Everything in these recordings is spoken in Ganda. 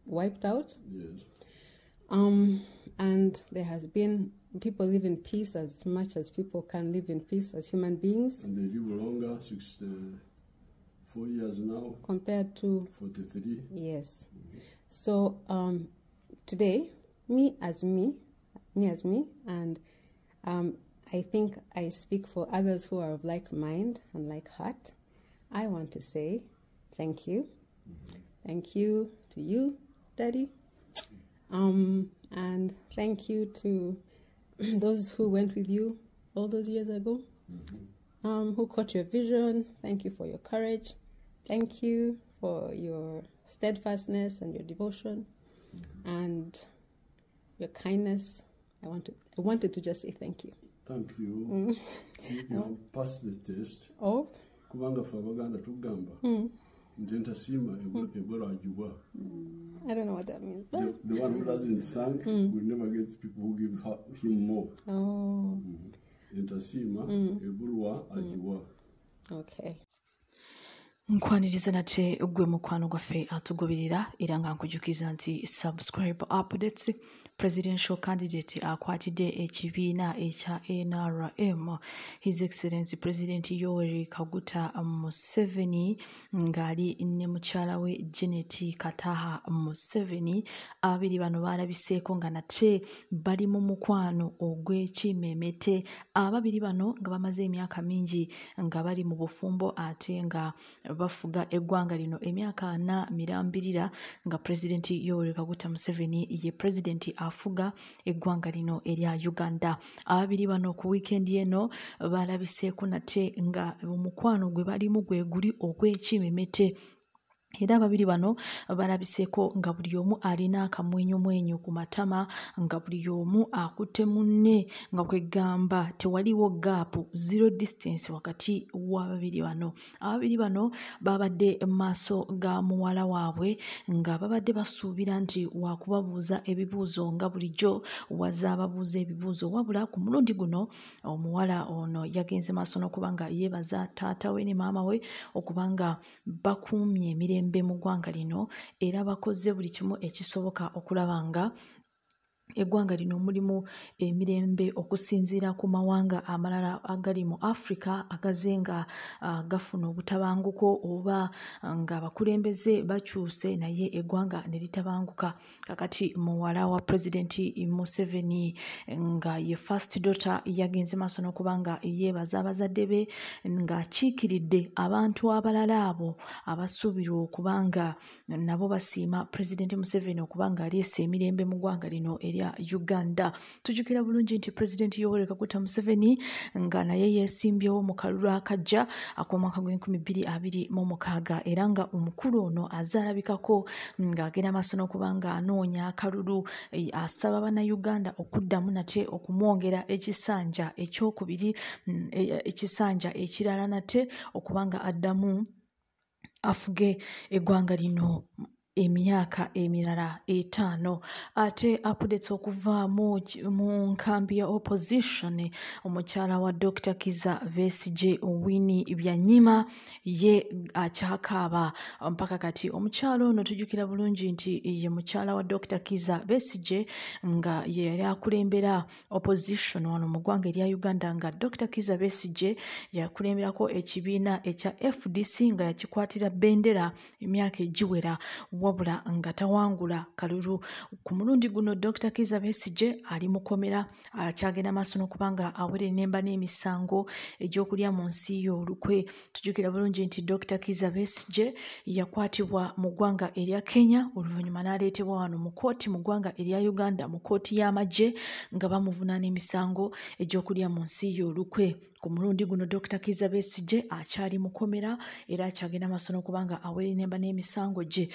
wiped out. Yes. And there has been, people live in peace as much as people can live in peace as human beings. And they live longer, 64 years now. Compared to 43. Yes. So today, me as me, and I think I speak for others who are of like mind and like heart. I want to say thank you. Thank you to you, Daddy. And thank you to those who went with you all those years ago, who caught your vision. Thank you for your courage. Thank you for your steadfastness and your devotion and your kindness. I wanted to just say thank you. Thank you. You passed the test. Oh. Kubanga Fabaganda Tugamba. Ntentasima Ebola Ajiwa. I don't know what that means. The one who doesn't thank will never get people who give him more. Oh. Ntentasima Ebola Ajiwa. Okay. Nkwaniriza nate gwe mukwano gwaffe atugoberera era nga nkujukiza nti subscribe updates. Presidential candidate akwatidde ekibiina ekya NRM, His Excellency President Yoweri Kaguta Museveni ngali ne mukyala we Janet Kataha Museveni. Ababiri bano balabiseeko nga nate bali mu mukwano ogw'ekimemete. Ababiri bano nga bamaze emyaka mingi nga bali mu bufumbo ate nga bafuga eggwanga lino emyaka 4 mirambirira nga President Yoweri Kaguta Museveni ye President afuga eggwanga lino erya Uganda. Ababiri bano ku weekend eno balabiseeko nate nga omukwano gwe balimu gwe guli ogw'ekimemete. Era ababiri bano balabiseeko nga buli omu alina akamwenyumwenyu ku matama, nga buli omu akutte munne, nga kwegamba tewaliwo gaapu, zero distance wakati w'ababiri bano. Ababiri bano babadde maaso ga muwala waabwe nga babadde basuubira nti wakubabuuza ebibuuzo nga bulijjo wazaababuuza ebibuuzo, wabula ku mulundi guno omuwala ono yagenze maaso n'okuba nga yeebaza taata we ne maama we okubanga bakuumye emirembe mu ggwanga lino era bakoze buli kimu ekisoboka okulaba nga eggwanga lino mulimu emirembe okusinziira ku mawanga amalala agali mu Africa agaze nga gafuna obutabanguko oba nga abakulembeze bakyuse naye eggwanga ne litabanguka. Kakati muwala wa President Museveni nga ye first daughter yagenze maaso n'okuba nga yeebaza abazadde be nga akiikiridde abantu abalala abo abasuubirwa okuba nga nabo basiima President Museveni okuba nga aleese emirembe mu ggwanga lino erya Uganda. Tujukira bulungi nti President Yoweri Kaguta Museveni nga naye yeesimbyewo mu kalulu akajja ak'omwaka gw'2026 era nga omukulu ono azaalabikako ng'agenda maaso n'okuba nga anoonya akalulu asaba bannayuganda okuddamu nate okumwongera ekisanja ekyokubiri, ekisanja ekirala nate okuba nga addamu afuge eggwanga lino emyaka emirala 5. Ate updates okuva mu nkambi ya opposition, omukyala wa Dr. Kizza Besigye Winnie Byanyima ye akyakaaba mpaka kati. Omukyala ono tujukira bulungi nti ye mukyala wa Dr. Kizza Besigye nga ye yali akulembera opposition wano mu ggwanga erya Uganda, nga Dr. Kizza Besigye yakulemberako ekibiina ekya FDC nga yakikwatira bendera emyaka egiwera wabula nga tawangula kalulu. Ku mulundi guno Dr. Kizza Besigye ali mukomera, akyagenda maaso n'okuba nga awere nemba n'emisango egy'okulya mu nsi y'olukwe. Tujukira bulungi nti Dr. Kizza Besigye yakwatibwa mu ggwanga erya Kenya oluvannyuma n'aleetebwa wano mu kooti mu ggwanga erya Uganda mu kooti y'amagye nga bamuvunaana emisango egy'okulya mu nsi y'olukwe. Ku mulundi guno Dr. Kizza Besigye akyali mukomera era akyagenda maaso n'okuba nga awere nemba n'emisango gye.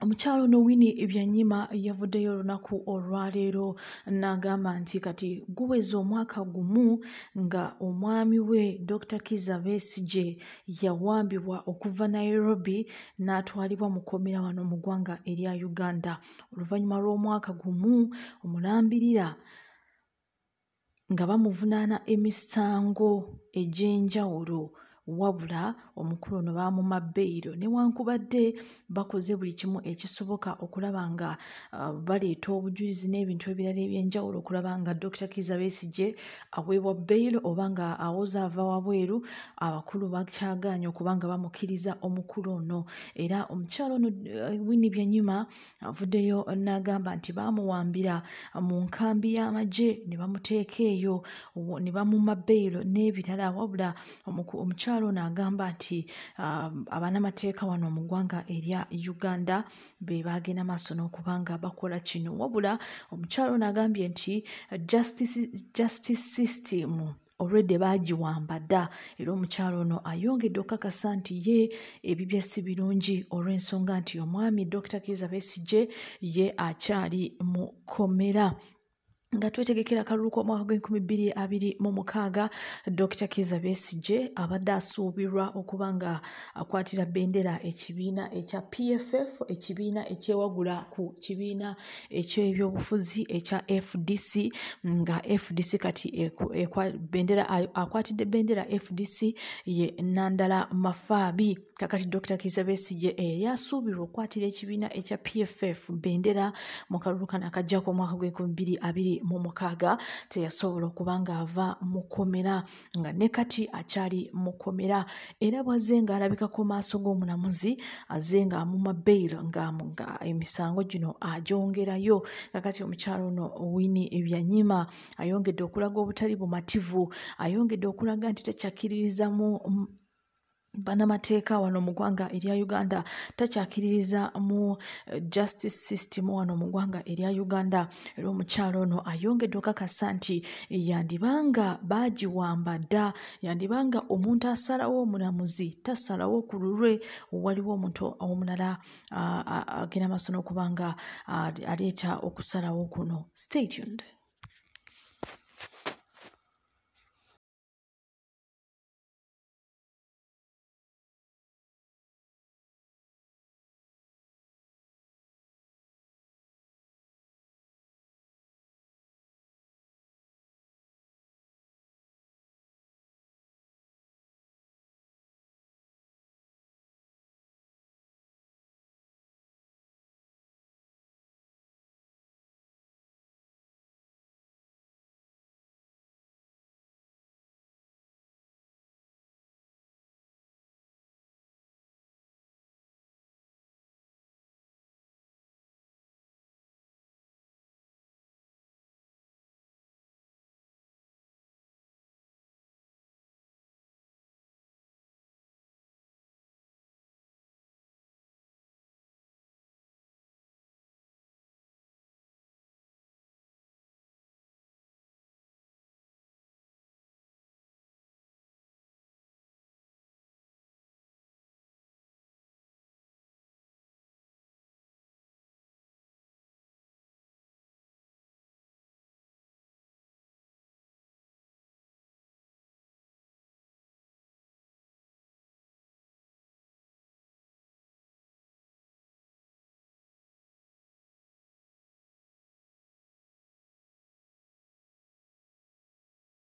Omukyalo ono Winnie Byanyima yavuddeyo olunaku olwaleero n'agamba nti kati guweze omwaka gumu nga omwami we Dr. Kizza Besigye yawambibwa okuva Nairobi n'atwalibwa mu kkomera wano mu ggwanga erya Uganda. Oluvannyuma lw'omwaka gumu omulambirira nga bamuvunaana emisango egy'enjawulo wabula omukulu ono bamuma bbeiro newankubadde bakoze buli kimu ekisoboka okulaba nga baleeta obujulizi n'ebintu ebirala ebyenjawulo okulaba nga Dr. Kizza Besigye aweebwa bbeiro oba nga awoza ava wabweru. Abakulu bakyagaanye okubanga bamukkiriza omukulu ono, era omukyalo ono Winnie Byanyima avuddeyo n'agamba nti bamuwambira mu nkambi y'amagye ne bamuteeka eyo ne bamuma bbeiro n'ebirala, wabula omukyalo ono agamba nti abanamateeka wano mu ggwanga erya Uganda be bagenda maaso n'okubanga bakola kino, wabula omukyalo ono agambye nti justice system already bagiwamba dda, era omukyalo ono ayongedde okukakasa nti ye ebibye si birungi olw'ensonga nti omwami Dr. Kizza Besigye ye akyali mu kkomera. Nga twetegekera akalulu k'omwaka gw'2026, Dr. Kizza Besigye abadde asuubirwa okuba nga akwatira bendera ekibiina ekya PFF, ekibiina ekyewagula ku kibiina eky'ebyobufuzi ekya FDC, nga FDC kati akwatidde bendera FDC ye Nandala Mafaabi. Kakati Dr. Kizza Besigye yasuubirwa okukwatira ekibiina ekya PFF bendera mu kalulu kano akajja k'omwaka gw'2026, teyasobola okuba nga ava mu kkomera, nga ne kati akyali mu kkomera, era bw'azze ng'alabikako maaso g'omulamuzi azze ng'amuma bbeiro nga emisango gino agyongerayo. Kakati omukyalo ono Winnie Byanyima ayongedde okulaga obutali bumativu, ayongedde okulaga nti takyakkiririza mu banamateeka wano mu ggwanga erya Uganda, takyakkiririza mu justice system wano mu ggwanga erya Uganda. Era omukyalo ono ayongedde okukakasa nti yandibanga bagiwamba dda, yandibanga omuntu asalawo omulamuzi tasalawo ku lulwe waliwo omuntu omulala agenda maaso n'okubanga aleeta okusalawo kuno. Stay tuned.